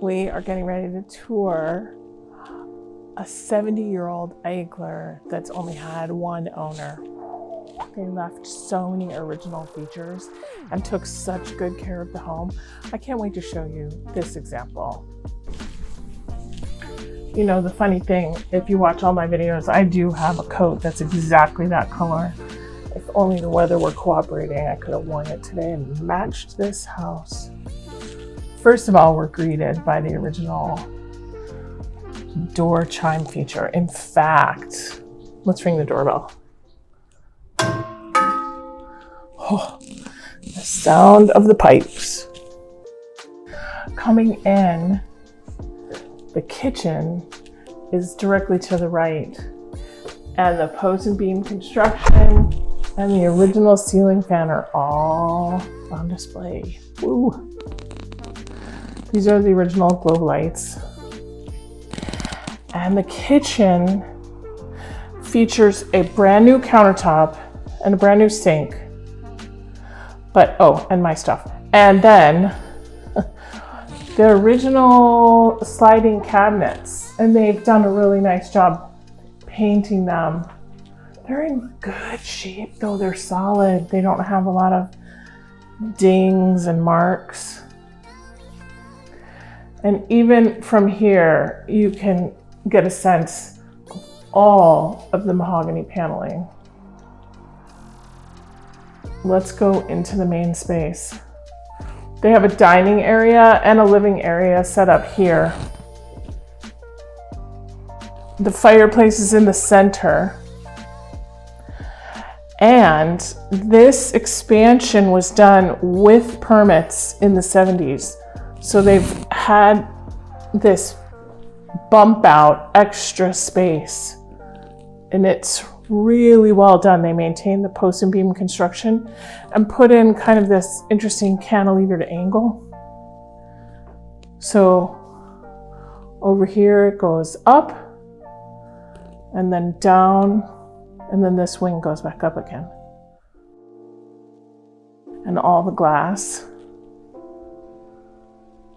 We are getting ready to tour a 70-year-old Eichler that's only had one owner. They left so many original features and took such good care of the home. I can't wait to show you this example. You know, the funny thing, if you watch all my videos, I do have a coat that's exactly that color. If only the weather were cooperating, I could have worn it today and matched this house. First of all, we're greeted by the original door chime feature. In fact, let's ring the doorbell. Oh, the sound of the pipes. Coming in, the kitchen is directly to the right, and the post and beam construction and the original ceiling fan are all on display. Woo. These are the original globe lights. And the kitchen features a brand new countertop and a brand new sink. But, oh, and my stuff. And then the original sliding cabinets, and they've done a really nice job painting them. They're in good shape though, they're solid. They don't have a lot of dings and marks. And even from here, you can get a sense of all of the mahogany paneling. Let's go into the main space. They have a dining area and a living area set up here. The fireplace is in the center. And this expansion was done with permits in the 70s. So they've had this bump out extra space, and it's really well done. They maintained the post and beam construction and put in kind of this interesting cantilevered angle. So over here it goes up and then down, and then this wing goes back up again. And all the glass.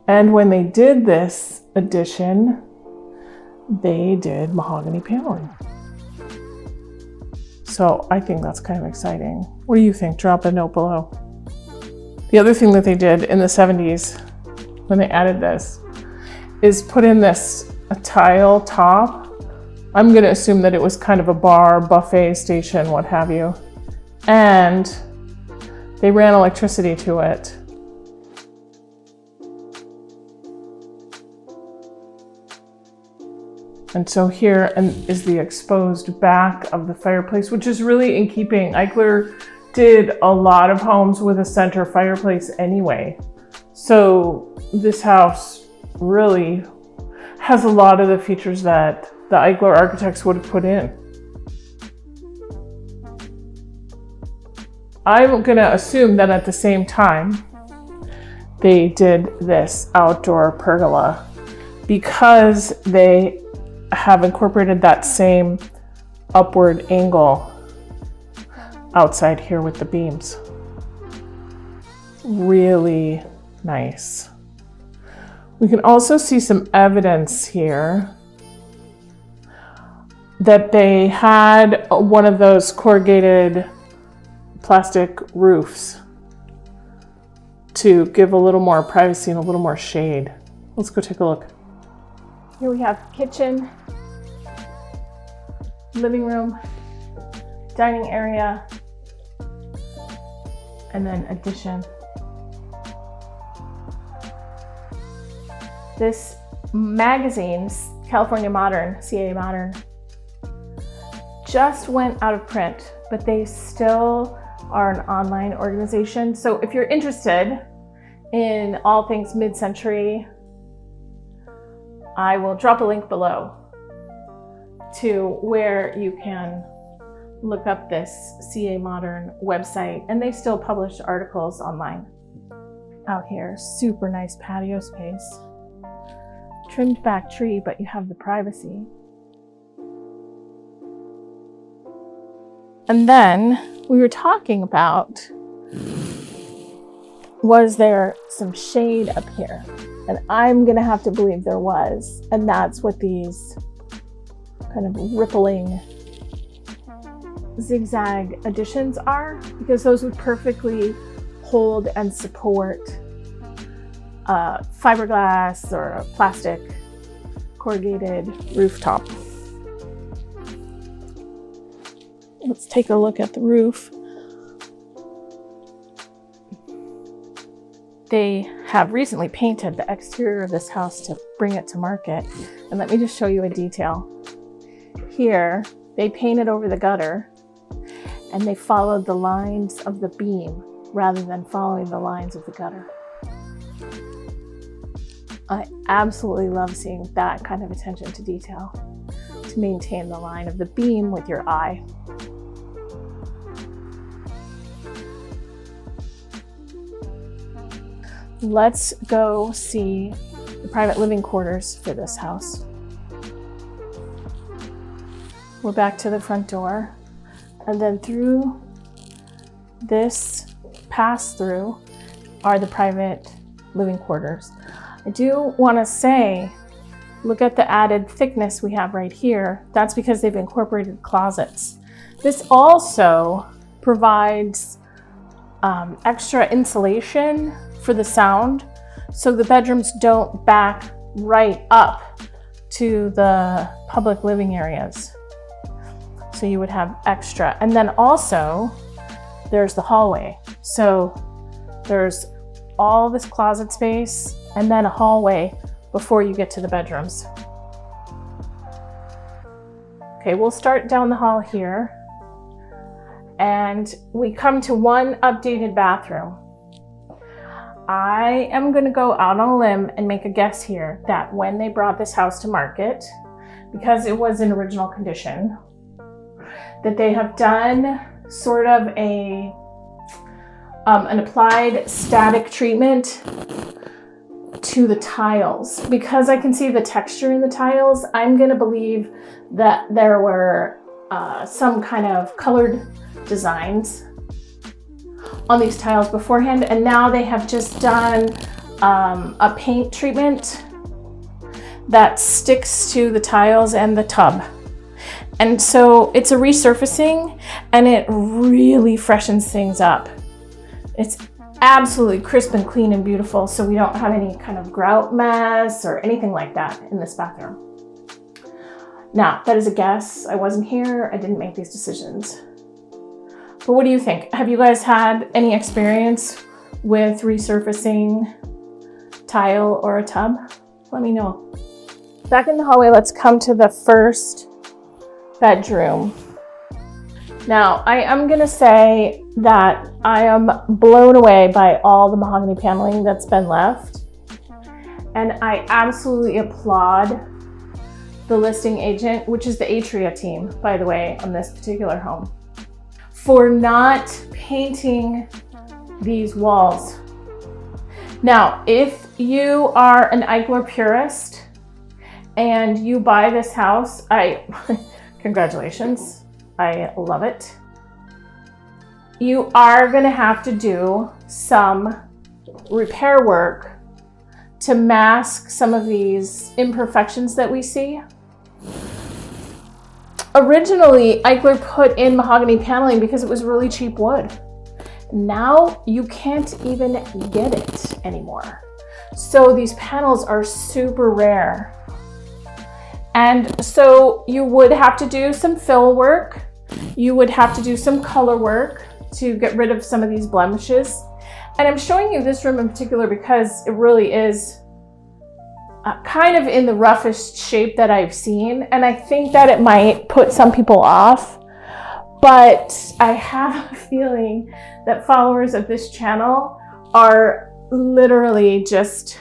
And when they did this addition, they did mahogany paneling. So I think that's kind of exciting. What do you think? Drop a note below. The other thing that they did in the 70s when they added this is put in this a tile top. I'm gonna assume that it was kind of a bar, buffet station, what have you. And they ran electricity to it. And so here is the exposed back of the fireplace, which is really in keeping. Eichler did a lot of homes with a center fireplace anyway. So this house really has a lot of the features that the Eichler architects would have put in. I'm gonna assume that at the same time, they did this outdoor pergola because they have incorporated that same upward angle outside here with the beams. Really nice. We can also see some evidence here that they had one of those corrugated plastic roofs to give a little more privacy and a little more shade. Let's go take a look. Here we have kitchen, living room, dining area, and then addition. This magazine, California Modern, CA Modern, just went out of print, but they still are an online organization. So if you're interested in all things mid-century, I will drop a link below to where you can look up this CA Modern website, and they still publish articles online. Out here, super nice patio space. Trimmed back tree, but you have the privacy. And then we were talking about, was there some shade up here? And I'm gonna have to believe there was. And that's what these kind of rippling zigzag additions are, because those would perfectly hold and support fiberglass or a plastic corrugated rooftop. Let's take a look at the roof. They have recently painted the exterior of this house to bring it to market. And let me just show you a detail. Here, they painted over the gutter and they followed the lines of the beam rather than following the lines of the gutter. I absolutely love seeing that kind of attention to detail to maintain the line of the beam with your eye. Let's go see the private living quarters for this house. We're back to the front door, and then through this pass-through are the private living quarters. I do want to say, look at the added thickness we have right here. That's because they've incorporated closets. This also provides extra insulation for the sound, so the bedrooms don't back right up to the public living areas. So you would have extra. And then also there's the hallway. So there's all this closet space and then a hallway before you get to the bedrooms. Okay, we'll start down the hall here. And we come to one updated bathroom. I am going to go out on a limb and make a guess here that when they brought this house to market, because it was in original condition, that they have done sort of an applied static treatment to the tiles. Because I can see the texture in the tiles, I'm going to believe that there were some kind of colored designs on these tiles beforehand, and now they have just done a paint treatment that sticks to the tiles and the tub. And so it's a resurfacing and it really freshens things up. It's absolutely crisp and clean and beautiful, so we don't have any kind of grout mess or anything like that in this bathroom. Now, that is a guess. I wasn't here, I didn't make these decisions. But what do you think? Have you guys had any experience with resurfacing tile or a tub? Let me know. Back in the hallway, let's come to the first bedroom. Now, I am gonna say that I am blown away by all the mahogany paneling that's been left. And I absolutely applaud the listing agent, which is the Atria team, by the way, on this particular home, for not painting these walls. Now, if you are an Eichler purist and you buy this house, congratulations, I love it. You are gonna have to do some repair work to mask some of these imperfections that we see. Originally, Eichler put in mahogany paneling because it was really cheap wood. Now you can't even get it anymore. So these panels are super rare. And so you would have to do some fill work. You would have to do some color work to get rid of some of these blemishes. And I'm showing you this room in particular because it really is kind of in the roughest shape that I've seen. And I think that it might put some people off, but I have a feeling that followers of this channel are literally just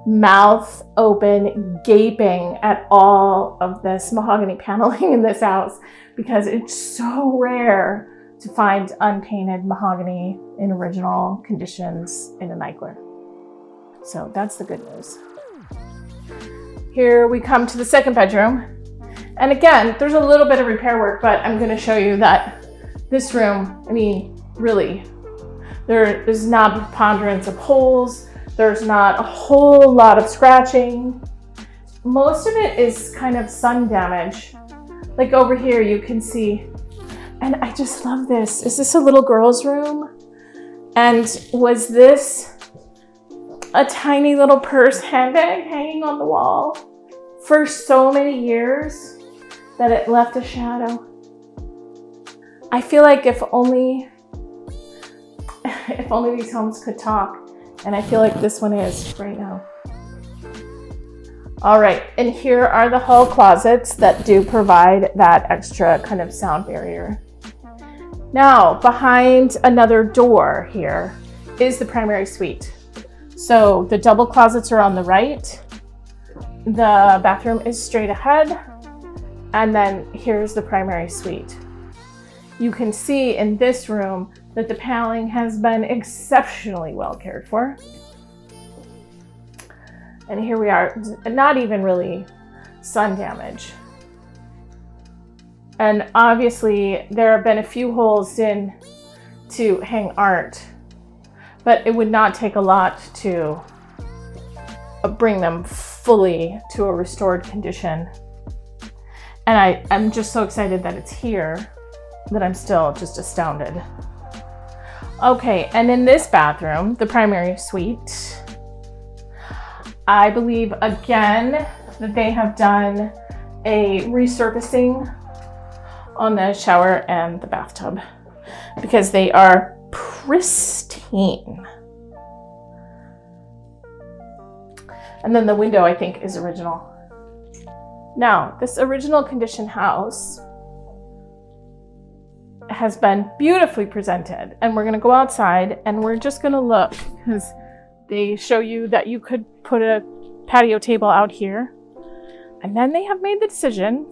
mouth open, gaping at all of this mahogany paneling in this house, because it's so rare to find unpainted mahogany in original conditions in an Eichler. So that's the good news. Here we come to the second bedroom. And again, there's a little bit of repair work, but I'm gonna show you that this room, I mean, really, there is not a preponderance of holes. There's not a whole lot of scratching. Most of it is kind of sun damage. Like over here, you can see, and I just love this. Is this a little girl's room? And was this a tiny little purse handbag hanging on the wall for so many years that it left a shadow? I feel like if only these homes could talk, and I feel like this one is right now. All right, and here are the hall closets that do provide that extra kind of sound barrier. Now, behind another door here is the primary suite. So the double closets are on the right. The bathroom is straight ahead. And then here's the primary suite. You can see in this room that the paneling has been exceptionally well cared for. And here we are, not even really sun damage. And obviously there have been a few holes in to hang art, but it would not take a lot to bring them fully to a restored condition. And I'm just so excited that it's here that I'm still just astounded. Okay, and in this bathroom, the primary suite, I believe again that they have done a resurfacing on the shower and the bathtub because they are pristine. And then the window, I think, is original. Now, this original condition house has been beautifully presented, and we're going to go outside and we're just going to look because they show you that you could put a patio table out here, and then they have made the decision,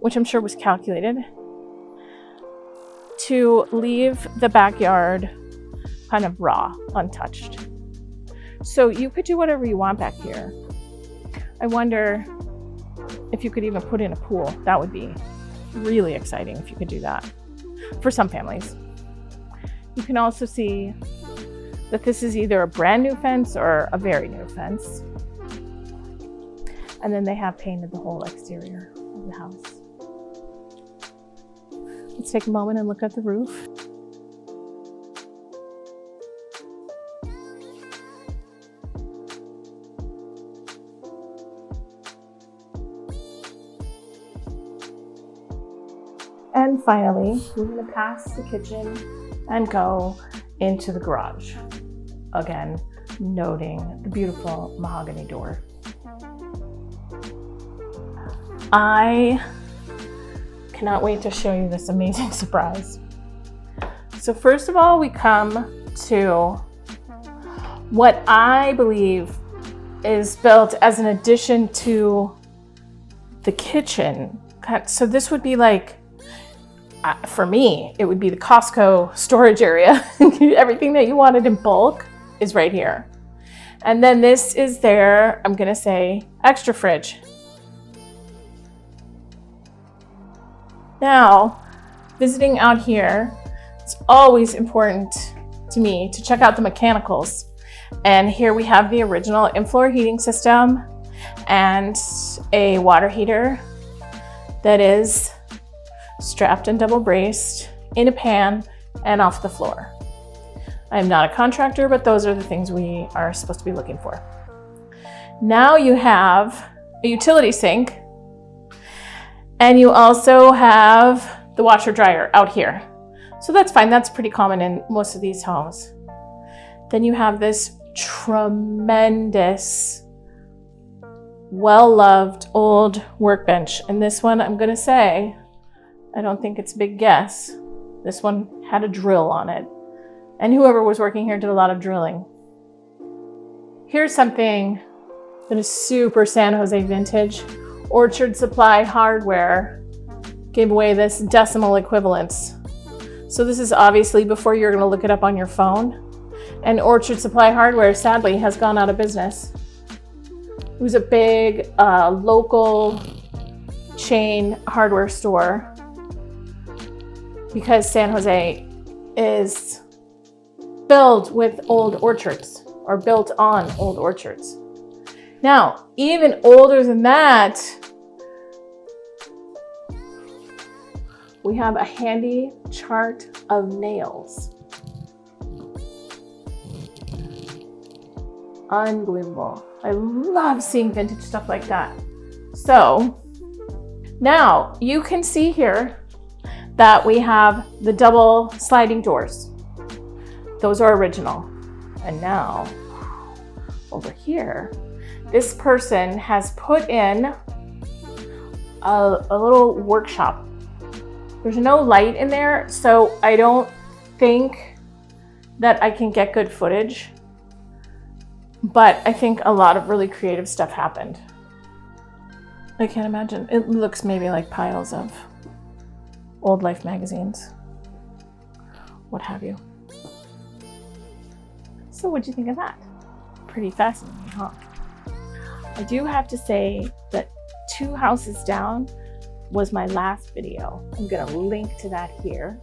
which I'm sure was calculated, to leave the backyard kind of raw, untouched. So you could do whatever you want back here. I wonder if you could even put in a pool. That would be really exciting if you could do that for some families. You can also see that this is either a brand new fence or a very new fence. And then they have painted the whole exterior of the house. Let's take a moment and look at the roof. And finally, we're going to pass the kitchen and go into the garage. Again, noting the beautiful mahogany door. I cannot wait to show you this amazing surprise. So first of all, we come to what I believe is built as an addition to the kitchen. So this would be like, for me, it would be the Costco storage area. Everything that you wanted in bulk is right here. And then this is their, I'm gonna say, extra fridge. Now, visiting out here, it's always important to me to check out the mechanicals. And here we have the original in-floor heating system and a water heater that is strapped and double braced in a pan and off the floor. I'm not a contractor, but those are the things we are supposed to be looking for. Now you have a utility sink, and you also have the washer dryer out here. So that's fine, that's pretty common in most of these homes. Then you have this tremendous, well-loved old workbench. And this one, I'm gonna say, I don't think it's a big guess. This one had a drill on it. And whoever was working here did a lot of drilling. Here's something that is super San Jose vintage. Orchard Supply Hardware gave away this decimal equivalence. So this is obviously before you're gonna look it up on your phone. And Orchard Supply Hardware, sadly, has gone out of business. It was a big local chain hardware store because San Jose is filled with old orchards. or built on old orchards. Now, even older than that, we have a handy chart of nails. Unbelievable. I love seeing vintage stuff like that. So now you can see here that we have the double sliding doors. Those are original. And now over here, this person has put in a little workshop. There's no light in there, so I don't think that I can get good footage, but I think a lot of really creative stuff happened. I can't imagine. It looks maybe like piles of old Life magazines, what have you. So what'd you think of that? Pretty fascinating, huh? I do have to say that 2 houses down was my last video. I'm gonna link to that here.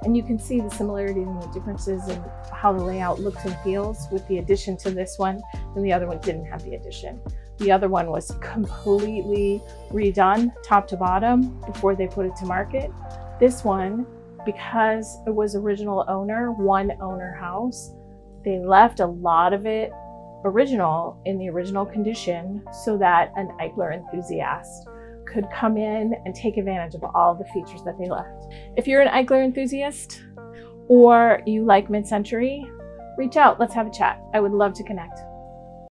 And you can see the similarities and the differences in how the layout looks and feels with the addition to this one, and the other one didn't have the addition. The other one was completely redone top to bottom before they put it to market. This one, because it was original owner, one owner house, they left a lot of it original in the original condition so that an Eichler enthusiast could come in and take advantage of all the features that they left. If you're an Eichler enthusiast or you like mid-century, reach out, let's have a chat. I would love to connect.